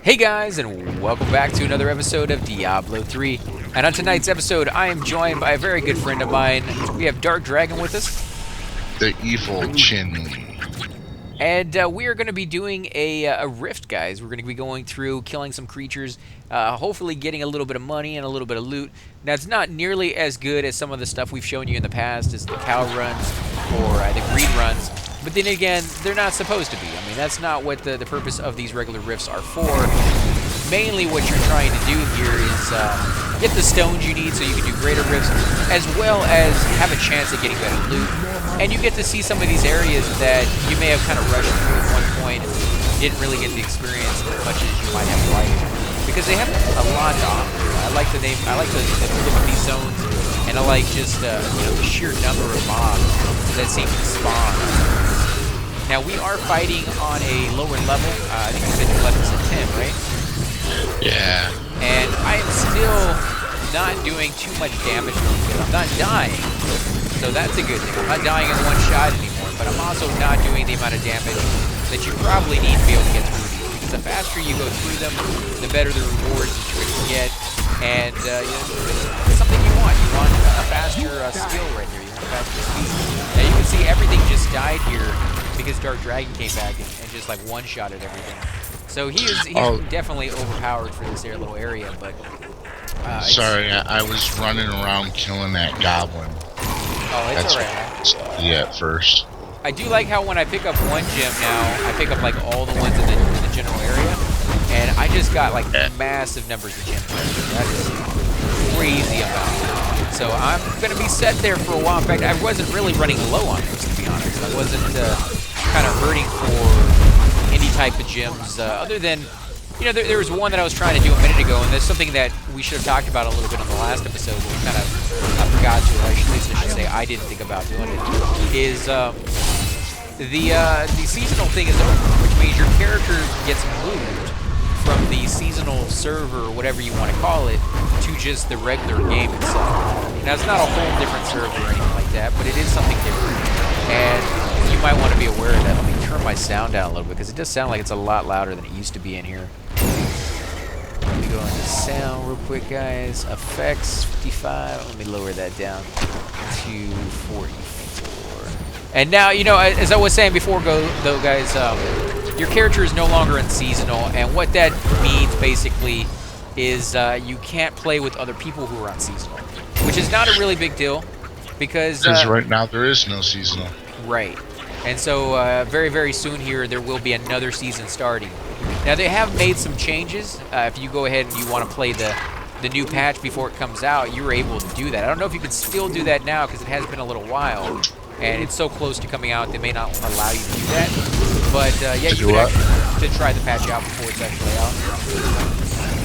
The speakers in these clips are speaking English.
Hey guys, and welcome back to another episode of Diablo 3. And on tonight's episode, I am joined by a very good friend of mine. We have Dark Dragon with us. The evil chin. And we are going to be doing a rift, guys. We're going to be going through, killing some creatures, hopefully getting a little bit of money and a little bit of loot. Now, it's not nearly as good as some of the stuff we've shown you in the past, as the cow runs or the greed runs. But then again, they're not supposed to be. I mean, that's not what the purpose of these regular rifts are for. Mainly what you're trying to do here is get the stones you need so you can do greater rifts, as well as have a chance at getting better loot. And you get to see some of these areas that you may have kind of rushed through at one point and didn't really get the experience as much as you might have liked, because they have a lot to offer. I like the look of these zones, and I like just the sheer number of mobs that seem to spawn. Now we are fighting on a lower level. I think you said your level's at 10, right? Yeah. And I am still not doing too much damage to them. I'm not dying, so that's a good thing. I'm not dying in one shot anymore, but I'm also not doing the amount of damage that you probably need to be able to get through these. Because the faster you go through them, the better the rewards that you're going to get. And it's something you want. You want a faster skill right here. You want a faster speed. Now you can see everything just died here because Dark Dragon came back and just like one-shotted everything. So he's definitely overpowered for this little area, but... Sorry, I was running around killing that goblin. Oh, it's alright. Yeah, at first. I do like how when I pick up one gem now, I pick up like all the ones in the general area, and I just got like massive numbers of gems. That is crazy amount. So I'm going to be set there for a while. In fact, I wasn't really running low on those, to be honest. I wasn't kind of hurting for any type of gems, other than, there was one that I was trying to do a minute ago, and there's something that we should have talked about a little bit on the last episode, but we kind of forgot to, or at least I should say I didn't think about doing it, is the seasonal thing is over, which means your character gets moved from the seasonal server, or whatever you want to call it, to just the regular game itself. Now, it's not a whole different server or anything like that, but it is something different, and you might want to be aware of that. Let me turn my sound down a little bit, because it does sound like it's a lot louder than it used to be in here. Let me go into sound real quick, guys. Effects, 55. Let me lower that down to 44. And now, as I was saying before, though, guys, your character is no longer in seasonal, and what that means, basically, is you can't play with other people who are on seasonal, which is not a really big deal, because right now there is no seasonal. Right. And so very, very soon here, there will be another season starting. Now, they have made some changes. If you go ahead and you want to play the new patch before it comes out, you're able to do that. I don't know if you can still do that now, because it has been a little while, and it's so close to coming out, they may not allow you to do that. But, yeah, you can actually try the patch out before it's actually out.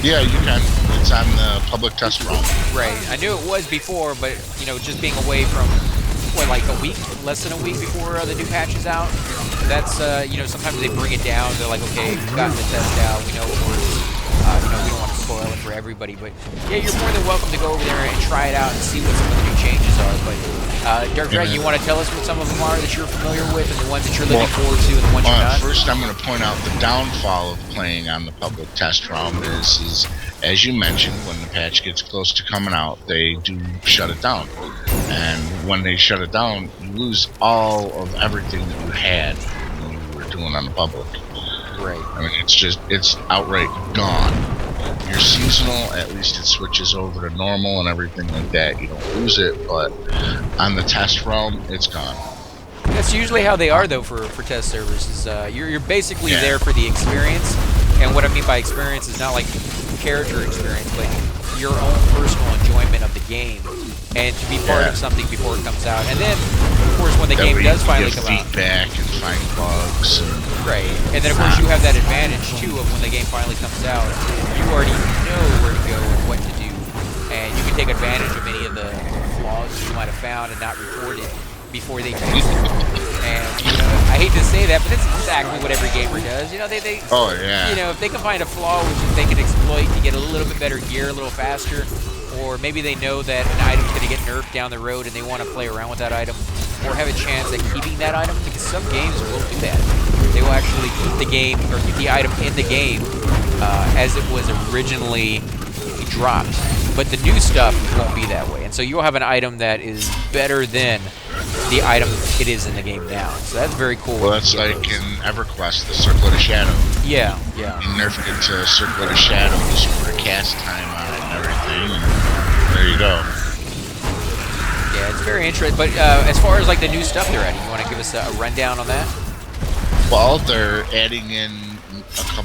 Yeah, you can. It's on the public test ROM. Right. I knew it was before, but, just being away from... like a week, less than a week before the new patch is out. That's, sometimes they bring it down. They're like, okay, we've gotten the test out. We know, of course, we don't want to spoil it for everybody. But, yeah, you're more than welcome to go over there and try it out and see what some of the new changes are. But, Dark Dragon, you want to tell us what some of them are that you're familiar with, and the ones that you're looking forward to, and the ones you're not? First, I'm going to point out the downfall of playing on the public test ROM is, as you mentioned, when the patch gets close to coming out, they do shut it down. And when they shut it down, you lose all of everything that you had when you were doing on the public. Right. I mean, it's outright gone. Your seasonal, at least it switches over to normal and everything like that. You don't lose it, but on the test realm, it's gone. That's usually how they are, though, for test servers. Is you're basically there for the experience, and what I mean by experience is not like character experience, but your own personal enjoyment of the game, and to be part of something before it comes out. And then, of course, when the game does finally come out, feedback and find bugs. Right. And then, of course, you have that advantage, too, of when the game finally comes out. You already know where to go and what to do, and you can take advantage of any of the flaws that you might have found and not report it before they fix it. And, I hate to say that, but it's exactly what every gamer does. They oh, yeah. If they can find a flaw which they can exploit to get a little bit better gear a little faster, or maybe they know that an item's going to get nerfed down the road and they want to play around with that item, or have a chance at keeping that item, because some games will do that. They will actually keep the game, or keep the item in the game as it was originally dropped. But the new stuff won't be that way, and so you'll have an item that is better than the item it is in the game now. So that's very cool. Well, that's like in EverQuest, the Circlet of Shadow. Yeah, yeah. You nerfed it to Circlet of Shadow, just put a cast time on it and everything, and there you go. Yeah, it's very interesting. But as far as like the new stuff they're adding, you want to give us a rundown on that? Well, they're adding in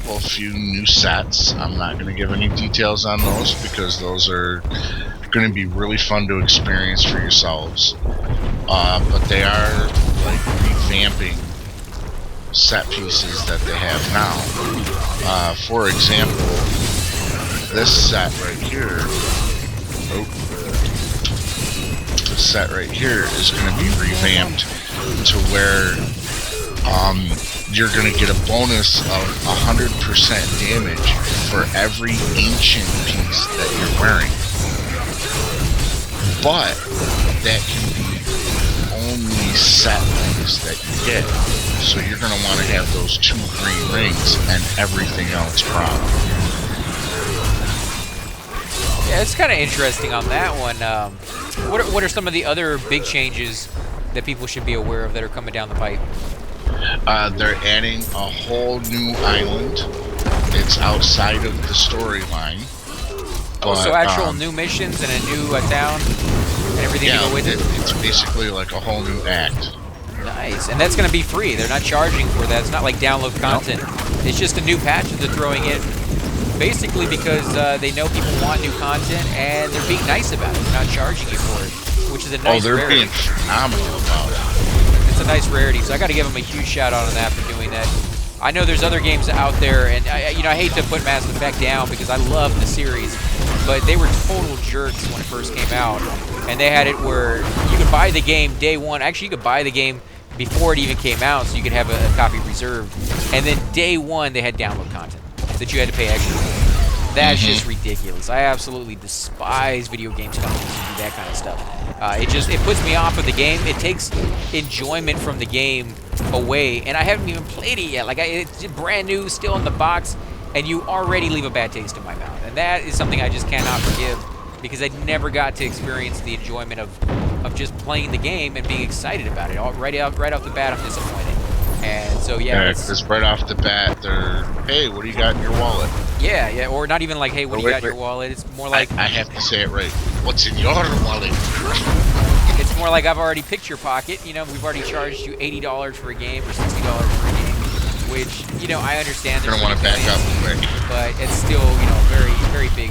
a few new sets. I'm not going to give any details on those because those are going to be really fun to experience for yourselves. But they are like revamping set pieces that they have now. For example, this set right here. This set right here is going to be revamped to where you're going to get a bonus of 100% damage for every ancient piece that you're wearing. But that can be only set rings that you get. So you're going to want to have those 2 green rings and everything else brown. Yeah, it's kind of interesting on that one. What are some of the other big changes that people should be aware of that are coming down the pipe? They're adding a whole new island. It's outside of the storyline. Oh, so actual new missions and a new town and everything to go with it? It's basically like a whole new act. Nice. And that's going to be free. They're not charging for that. It's not like download content. Nope. It's just a new patch that they're throwing in basically because they know people want new content and they're being nice about it. They're not charging you for it, which is a nice they're rarity. Being phenomenal about it. It's a nice rarity, so I got to give them a huge shout out on that for doing that. I know there's other games out there, and I hate to put Mass Effect down because I love the series, but they were total jerks when it first came out, and they had it where you could buy the game day one. Actually, you could buy the game before it even came out, so you could have a copy reserved, and then day one they had download content that you had to pay extra for. That's just ridiculous. I absolutely despise video games companies who do that kind of stuff. It puts me off of the game. It takes enjoyment from the game away, and I haven't even played it yet. Like it's brand new, still in the box, and you already leave a bad taste in my mouth. And that is something I just cannot forgive because I never got to experience the enjoyment of just playing the game and being excited about it. Right off the bat, I'm disappointed. And so because right off the bat, they're, hey, what do you got in your wallet? Yeah, or not even like, hey, what do you got in your wallet? It's more like I have to say it right. What's in your wallet? It's more like I've already picked your pocket. We've already charged you $80 for a game or $60 for a game, which I understand. You're gonna want to back up quick, but it's still very very big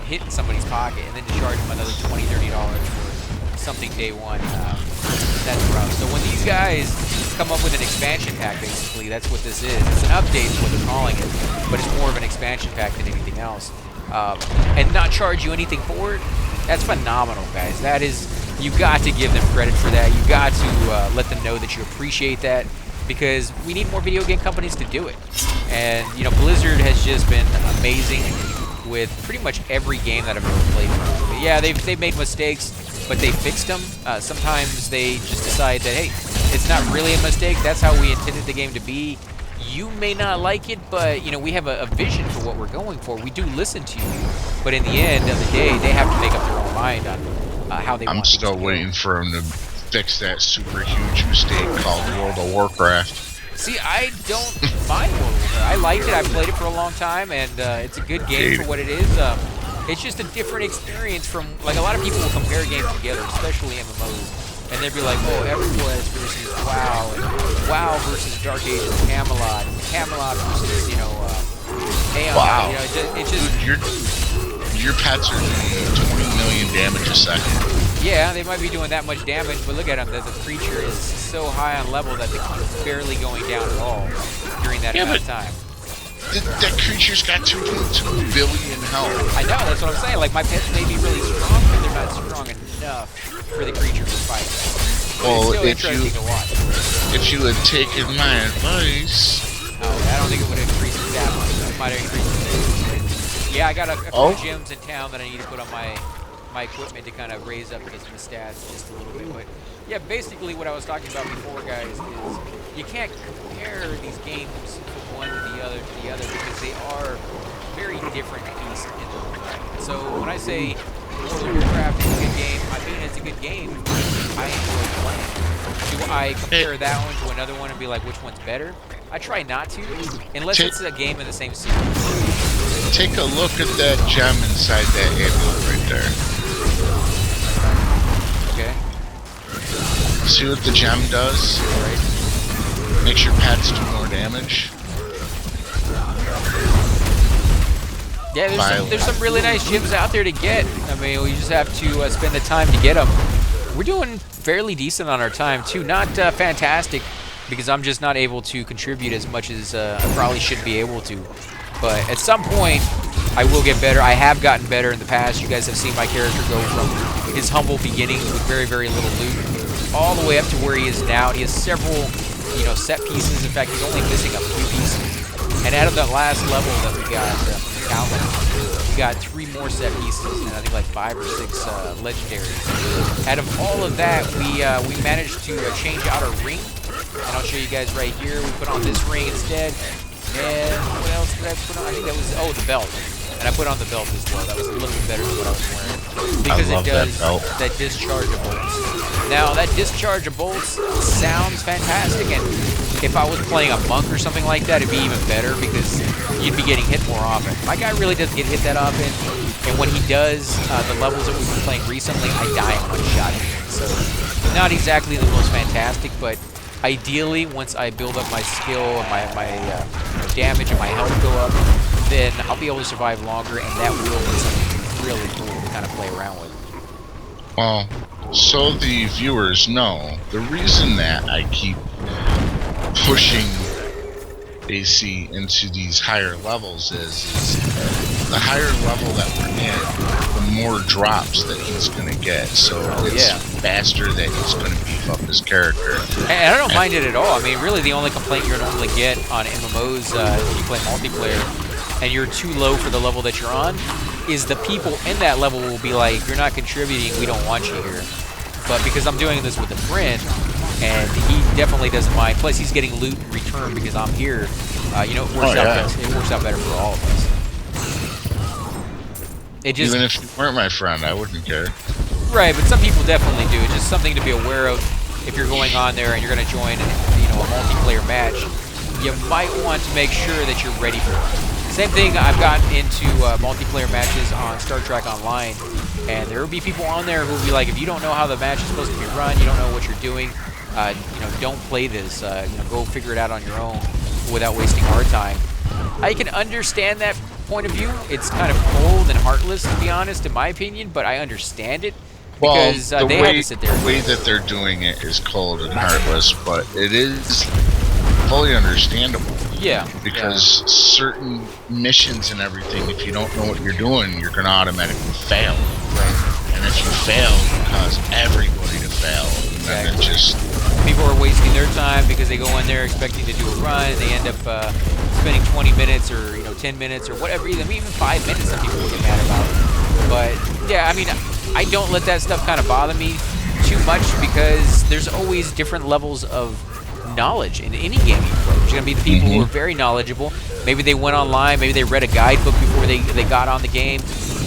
hit in somebody's pocket, and then to charge them another $20-$30 for something day one. That's rough. So when these guys come up with an expansion pack, basically, that's what this is. It's an update, is what they're calling it, but it's more of an expansion pack than anything else. And not charge you anything for it, that's phenomenal, guys. That is, you got to give them credit for that. You got to let them know that you appreciate that, because we need more video game companies to do it. And Blizzard has just been amazing with pretty much every game that I've ever played from. But yeah, they've made mistakes, but they fixed them. Sometimes they just decide that, hey, it's not really a mistake. That's how we intended the game to be. You may not like it, but we have a vision for what we're going for. We do listen to you, but in the end of the day, they have to make up their own mind on how they want. I'm still waiting for them to fix that super huge mistake called World of Warcraft. See, I don't mind World of Warcraft. I like it. I've played it for a long time, and it's a good game for what it is. It's just a different experience from, like, a lot of people will compare games together, especially MMOs. And they'd be like, oh, EverQuest versus WoW, and WoW versus Dark Ages of Camelot, and Camelot versus, Aeon. Wow. It's just... Dude, your pets are doing 20 million damage a second. Yeah, they might be doing that much damage, but look at them. The creature is so high on level that it's barely going down at all during that amount of time. That creature's got 2.2 billion health. I know, that's what I'm saying. Like, my pets may be really strong, but they're not strong enough for the creature to fight. Well, it's still interesting to watch. If you had taken my advice... Oh, I don't think it would have increased it that much. It might have increased it. Yeah, I got a few gems in town that I need to put on my equipment to kind of raise up the stats just a little bit. But yeah, basically what I was talking about before, guys, is you can't compare these games from one to the other because they are different beast in the room. So when I say World of Warcraft is a good game, I mean it's a good game. I enjoy playing. Do I Hey, compare that one to another one and be like, which one's better? I try not to, unless take it's a game in the same series. take a look at that gem inside that amulet right there. Okay. See what the gem does? All right. Makes your pets do more damage. Yeah, there's some really nice gyms out there to get. I mean, we just have to spend the time to get them. We're doing fairly decent on our time, too. Not fantastic, because I'm just not able to contribute as much as I probably should be able to. But at some point, I will get better. I have gotten better in the past. You guys have seen my character go from his humble beginnings with very, very little loot all the way up to where he is now. He has several, set pieces. In fact, he's only missing a few pieces. And out of that last level that we got from the Calvin, we got 3 more set pieces and I think like 5 or 6 legendaries. Out of all of that, we managed to change out our ring, and I'll show you guys right here. We put on this ring instead. And what else did I put on? I think that was the belt. And I put on the belt as well. That was a little bit better than what I was wearing because it does that discharge of bolts. Now that discharge of bolts sounds fantastic, and if I was playing a monk or something like that, it'd be even better because you'd be getting hit more often. My guy really doesn't get hit that often, and when he does, the levels that we've been playing recently, I die in one shot. So not exactly the most fantastic, but ideally, once I build up my skill and my damage and my health go up, then I'll be able to survive longer, and that will be something really cool to kind of play around with. Well, so the viewers know, the reason that I keep pushing AC into these higher levels is the higher level that we're in, the more drops that he's going to get. So it's faster that he's going to beef up his character. And I don't mind it at all. I mean, really the only complaint you're normally get on MMOs when you play multiplayer and you're too low for the level that you're on is the people in that level will be like, you're not contributing, we don't want you here. But because I'm doing this with a friend, and he definitely doesn't mind. Plus, he's getting loot in return because I'm here. It works out best. It works out better for all of us. Even if you weren't my friend, I wouldn't care. Right, but some people definitely do. It's just something to be aware of. If you're going on there and you're going to join, a multiplayer match, you might want to make sure that you're ready for it. Same thing. I've gotten into multiplayer matches on Star Trek Online, and there will be people on there who will be like, if you don't know how the match is supposed to be run, you don't know what you're doing. Don't play this. Go figure it out on your own without wasting our time. I can understand that point of view. It's kind of cold and heartless, to be honest, in my opinion, but I understand it because they had to sit there. The way that they're doing it is cold and heartless, but it is fully understandable. Yeah. Because certain missions and everything, if you don't know what you're doing, you're going to automatically fail. Right. And if you fail, you cause everybody to fail. And then it just... People are wasting their time because they go in there expecting to do a run, and they end up spending 20 minutes or 10 minutes or whatever, even 5 minutes some people will get mad about. But yeah, I mean, I don't let that stuff kind of bother me too much because there's always different levels of knowledge in any game you play. There's going to be the people who are very knowledgeable. Maybe they went online, maybe they read a guidebook before they got on the game.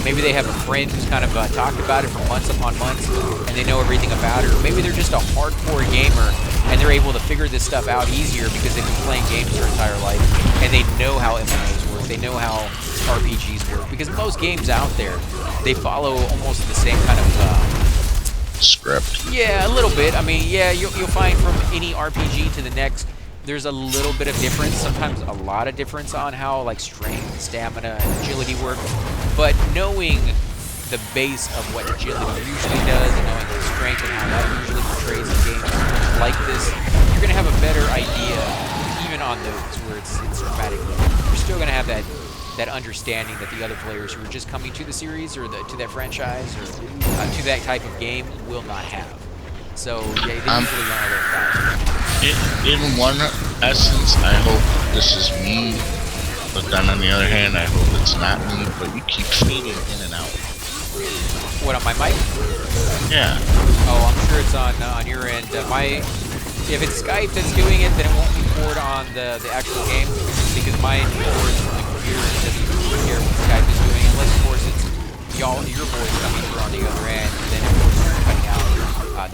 Maybe they have a friend who's kind of talked about it for months upon months, and they know everything about it. Or maybe they're just a hardcore gamer, and they're able to figure this stuff out easier because they've been playing games their entire life, and they know how MMOs work. They know how RPGs work. Because most games out there, they follow almost the same kind of script. Yeah, a little bit. I mean, yeah, you'll find from any RPG to the next, there's a little bit of difference, sometimes a lot of difference on how like strength, stamina, and agility work. But knowing the base of what agility usually does and knowing the strength and how that usually portrays in games like this, you're going to have a better idea even on those where it's dramatic. You're still going to have that understanding that the other players who are just coming to the series or to that franchise or to that type of game will not have. So yeah, they usually learn a little faster. In one essence, I hope this is me, but then on the other hand, I hope it's not me, but you keep fading in and out. What, on my mic? Yeah. Oh, I'm sure it's on your end. If it's Skype that's doing it, then it won't record on the actual game because mine records from the computer and doesn't even care what Skype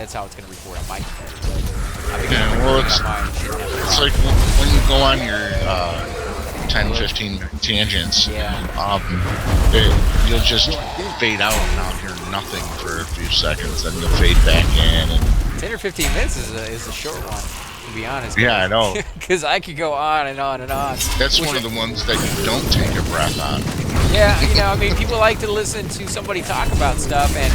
that's how it's going to record on my computer. But I've been Yeah, recording well, on mine. it's like when you go on your 10, 15 tangents, Yeah. you'll just fade out and I'll hear nothing for a few seconds, then you'll fade back in. And 10 or 15 minutes is a short one, to be honest. yeah, I know. Because I could go on and on and on. That's one of the ones that you don't take a breath on. Yeah, you know, I mean, people like to listen to somebody talk about stuff, and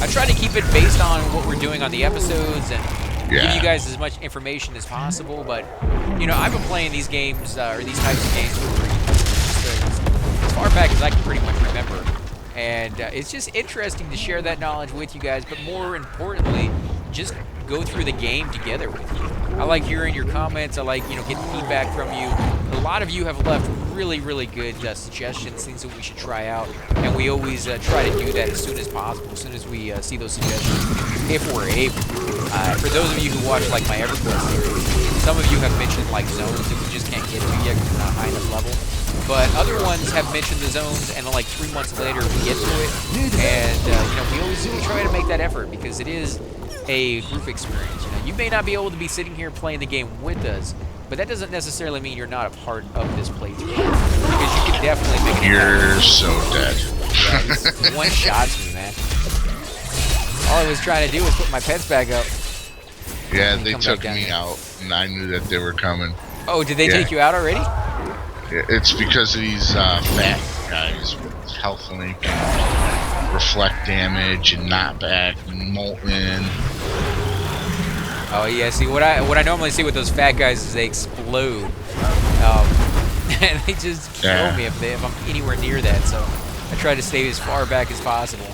I try to keep it based on what we're doing on the episodes and give you guys as much information as possible. But, you know, I've been playing these games, or these types of games for as far back as I can pretty much remember. And it's just interesting to share that knowledge with you guys, but more importantly, just go through the game together with you. I like hearing your comments. I like, you know, getting feedback from you. A lot of you have left really, really good suggestions, things that we should try out, and we always try to do that as soon as possible, as soon as we see those suggestions, if we're able. For those of you who watch like my EverQuest series, some of you have mentioned like zones that we just can't get to yet because we're not high enough level. But other ones have mentioned the zones, and like 3 months later we get to it, and you know, we try to make that effort because it is a group experience. You know, you may not be able to be sitting here playing the game with us, but that doesn't necessarily mean you're not a part of this playthrough, because you can definitely make it. You're so dead. Yeah, this one shots me, man. All I was trying to do was put my pets back up. Yeah, they took me out, and I knew that they were coming. Oh, did they take you out already? It's because of these fat guys with health link and reflect damage and knockback and molten. Oh yeah, see what I normally see with those fat guys is they explode, and they just kill me if I'm anywhere near that. So I try to stay as far back as possible.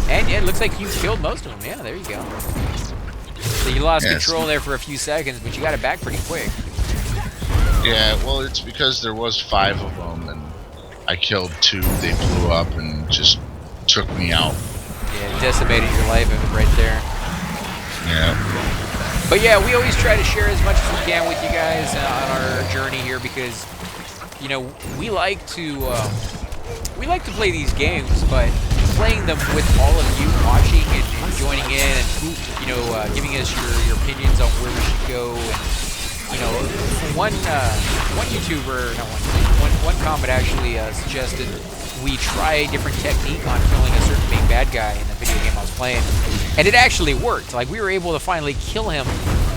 And yeah, it looks like you killed most of them. Yeah, there you go. So you lost control there for a few seconds, but you got it back pretty quick. Yeah, well, it's because there was 5 of them, and I killed 2. They blew up and just took me out. Yeah, decimated your life right there. Yeah. But yeah, we always try to share as much as we can with you guys on our journey here, because, you know, we like to play these games, but playing them with all of you watching and joining in, and you know, giving us your opinions on where we should go. And, you know, one YouTuber, not one comment actually suggested we try a different technique on killing a certain main bad guy in the video game I was playing, and it actually worked. Like, we were able to finally kill him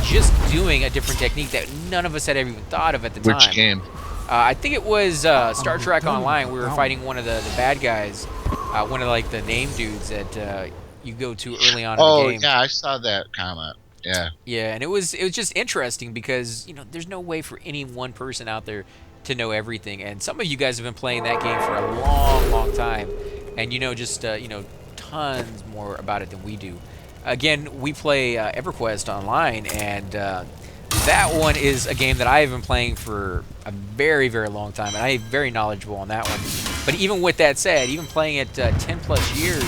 just doing a different technique that none of us had ever even thought of at the time. Which game? I think it was Star Trek Online. We were fighting one of the bad guys, one of like the name dudes that you go to early on in the game. Oh yeah, I saw that comment. Yeah. Yeah, and it was just interesting because, you know, there's no way for any one person out there to know everything, and some of you guys have been playing that game for a long, long time, and you know just you know, tons more about it than we do. Again, we play EverQuest Online, and that one is a game that I have been playing for a very, very long time, and I'm very knowledgeable on that one. But even with that said, even playing it 10 plus years,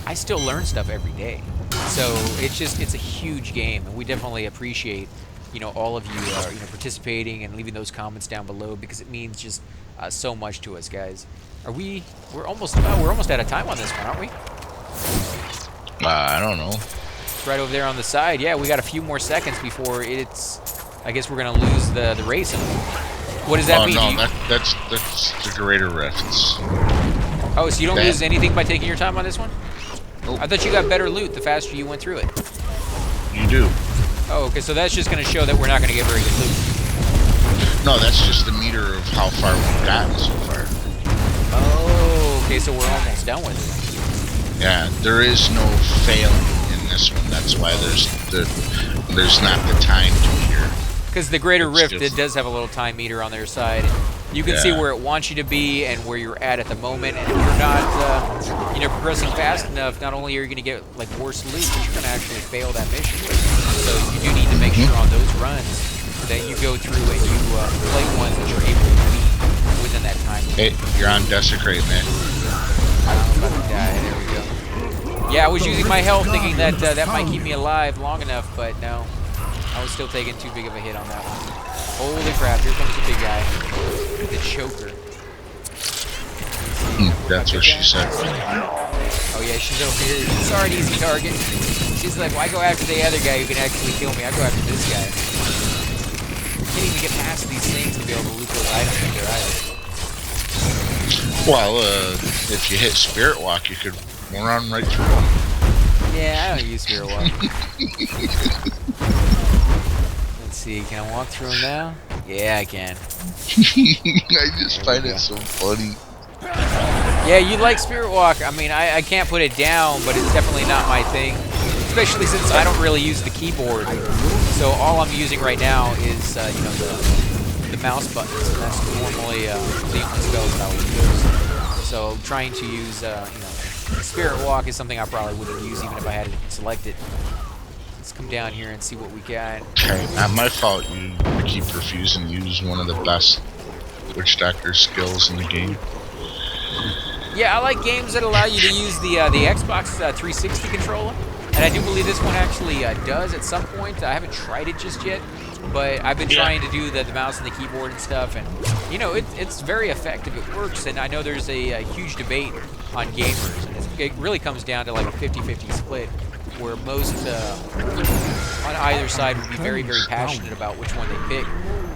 I still learn stuff every day. So it's a huge game, and we definitely appreciate, you know, all of you you know, participating and leaving those comments down below, because it means just so much to us, guys. We're almost out of time on this one, aren't we? I don't know. It's right over there on the side. Yeah, we got a few more seconds before it's. I guess we're gonna lose the race. What does that mean? Oh no, that's the greater rifts. Oh, so you don't lose anything by taking your time on this one? Nope. I thought you got better loot the faster you went through it. You do. Oh, okay, so that's just going to show that we're not going to get very good loot. No, that's just the meter of how far we've gotten so far. Oh, okay, so we're almost done with it. Yeah, there is no failing in this one. That's why there's not the time meter. Because the Greater Rift, it does have a little time meter on their side. You can see where it wants you to be and where you're at the moment. And if you're not, you know, progressing fast enough, not only are you going to get like worse loot, but you're going to actually fail that mission. So you do need to make sure on those runs that you go through and you play ones that you're able to beat within that time. Hey, you're on Desecrate, man. I'm about to die. There we go. Yeah, I was using my health thinking that that might keep me alive long enough, but no. I was still taking too big of a hit on that one. Holy crap, here comes the big guy. The choker. That's what she said. Oh yeah, she's over here. Sorry, an easy target. She's like, why go after the other guy who can actually kill me? I go after this guy. Can't even get past these things to be able to loot those items if they're items. Well, if you hit Spirit Walk, you could run right through them. Yeah, I don't use Spirit Walk. Let's see, can I walk through them now? Yeah, I can. I just find it so funny. Yeah, you like Spirit Walk. I mean, I can't put it down, but it's definitely not my thing. Especially since I don't really use the keyboard. So all I'm using right now is, you know, the mouse buttons. And that's normally the only spells that I would use. So trying to use, you know, Spirit Walk is something I probably wouldn't use even if I had it selected. Let's come down here and see what we got. Hey, not my fault you keep refusing to use one of the best Witch Doctor skills in the game. Yeah, I like games that allow you to use the Xbox 360 controller. And I do believe this one actually does at some point. I haven't tried it just yet. But I've been trying to do the mouse and the keyboard and stuff. And, you know, it's very effective. It works. And I know there's a huge debate on gamers. And it really comes down to like a 50-50 split. Where most on either side would be very, very passionate about which one they pick.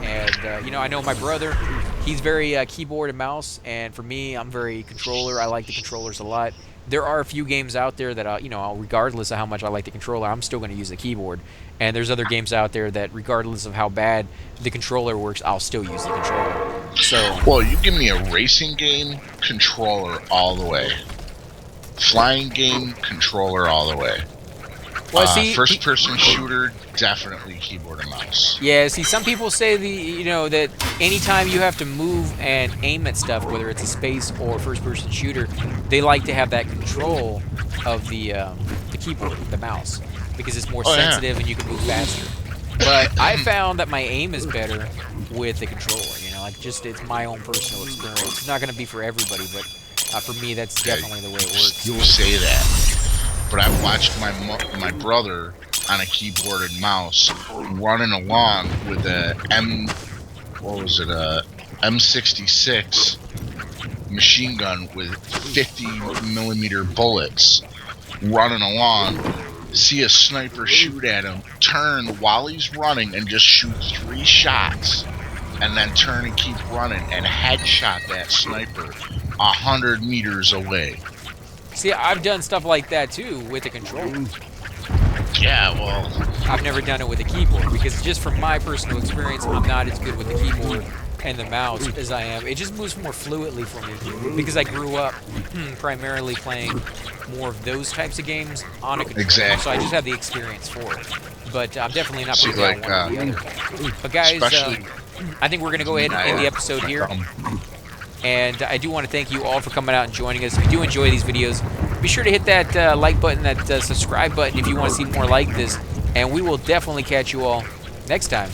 And, you know, I know my brother, he's very keyboard and mouse. And for me, I'm very controller. I like the controllers a lot. There are a few games out there that, you know, regardless of how much I like the controller, I'm still going to use the keyboard. And there's other games out there that, regardless of how bad the controller works, I'll still use the controller. So, well, you give me a racing game, controller all the way. Flying game, controller all the way. well, see, first-person shooter, definitely keyboard and mouse. yeah, see, some people say you know, that anytime you have to move and aim at stuff, whether it's a space or first-person shooter, they like to have that control of the keyboard, the mouse, because it's more sensitive and you can move faster. But I found that my aim is better with the controller. You know, like just it's my own personal experience. It's not going to be for everybody, but for me, that's definitely the way it works. You'll say that, but I've watched my brother on a keyboard and mouse running along with a M66 machine gun with 50mm bullets, running along, see a sniper shoot at him, turn while he's running and just shoot 3 shots, and then turn and keep running and headshot that sniper 100 meters away. See, I've done stuff like that too with the controller. Yeah, well, I've never done it with a keyboard because just from my personal experience, I'm not as good with the keyboard and the mouse as I am. It just moves more fluidly for me because I grew up primarily playing more of those types of games on a controller. Exactly. So I just have the experience for it. But I'm definitely not putting down one or the other. But guys, I think we're going to go ahead and end the episode here. And I do want to thank you all for coming out and joining us. If you do enjoy these videos, be sure to hit that like button, that subscribe button if you want to see more like this. And we will definitely catch you all next time.